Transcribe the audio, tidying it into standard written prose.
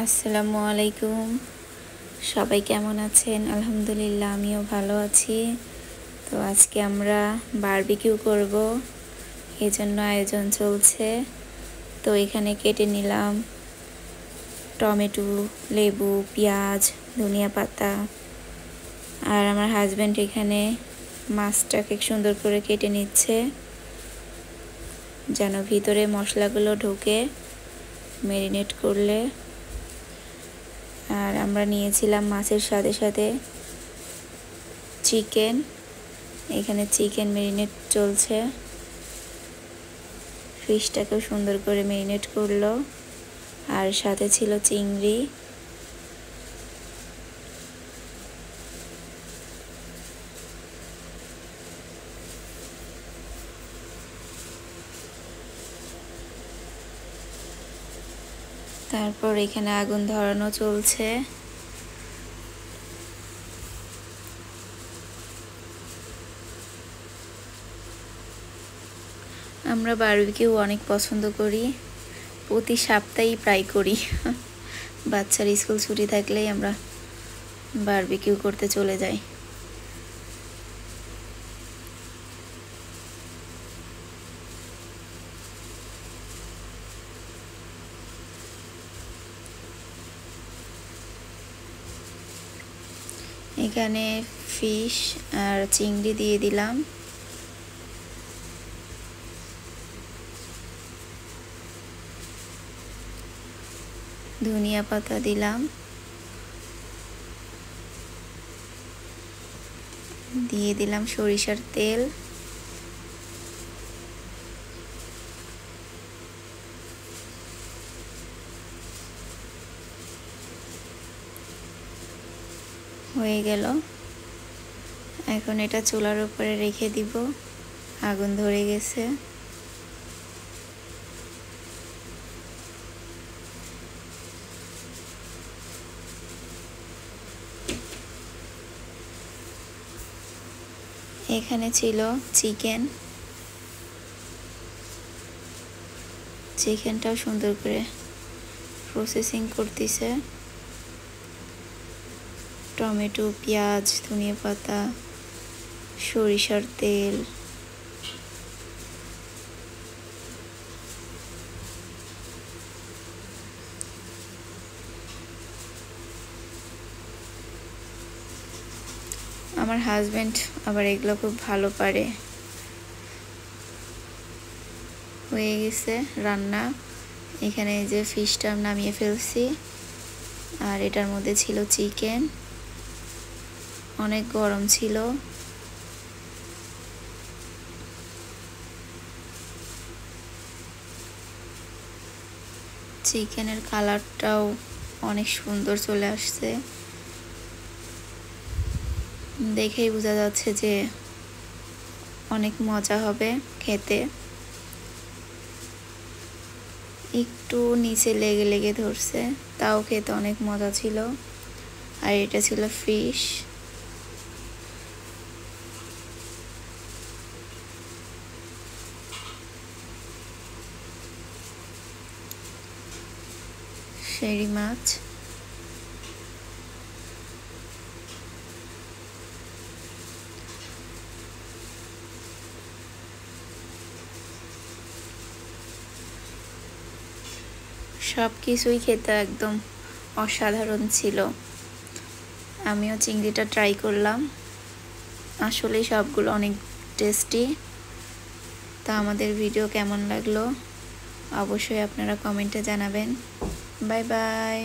আসসালামু আলাইকুম। সবাই কেমন আছেন? আলহামদুলিল্লাহ আমিও ভালো আছি। তো আজকে আমরা বারবিকিউ করব, এজন্য আয়োজন চলছে। তো এখানে কেটে নিলাম টমেটো, লেবু, পেঁয়াজ, ধনিয়া পাতা। আর আমার হাজব্যান্ড এখানে মাছটাকে সুন্দর করে কেটে নিচ্ছে যেন ভিতরে মশলাগুলো ঢোকে ম্যারিনেট করলে। আর আমরা নিয়েছিলাম মাছের সাথে সাথে চিকেন। এখানে চিকেন ম্যারিনেট চলছে। ফিশটাকেও সুন্দর করে ম্যারিনেট করলো। আর সাথে ছিল চিংড়ি। তারপর এখানে আগুন ধরানো চলছে। আমরা বারবিকিউ অনেক পছন্দ করি, প্রতি সপ্তাহেই প্রায় করি। বাচ্চার স্কুল ছুটি থাকলেই আমরা বারবিকিউ করতে চলে যাই। এখানে ফিশ আর চিংড়ি দিয়ে দিলাম। ধনিয়া পাতা দিলাম, দিয়ে দিলাম সরিষার তেল। হয়ে গেল। এখন এটা চুলার উপরে রেখে দিব। আগুন ধরে গেছে। এখানে ছিল চিকেনটাও সুন্দর করে প্রসেসিং করতেছে। টমেটো, পেঁয়াজ, ধনিয়া পাতা, সরিষার তেল। আমার হাজব্যান্ড আবার এগুলো খুব ভালো পারে। হয়ে গেছে রান্না। এখানে এই যে ফিশটা নামিয়ে ফেলছি। আর এটার মধ্যে ছিল চিকেন। অনেক গরম ছিল। চিকেনের কালারটাও অনেক সুন্দর চলে আসছে। দেখেই বোঝা যাচ্ছে যে অনেক মজা হবে খেতে। একটু নিচে লেগে লেগে ধরছে, তাও খেতে অনেক মজা ছিল। আর এটা ছিল ফিশ। শেরি মাছ। সব কিছুই খেতে একদম অসাধারণ ছিল। আমিও চিংড়িটা ট্রাই করলাম, আসলে সবগুলো অনেক টেস্টি। তা আমাদের ভিডিও কেমন লাগলো অবশ্যই আপনারা কমেন্টে জানাবেন। Bye bye.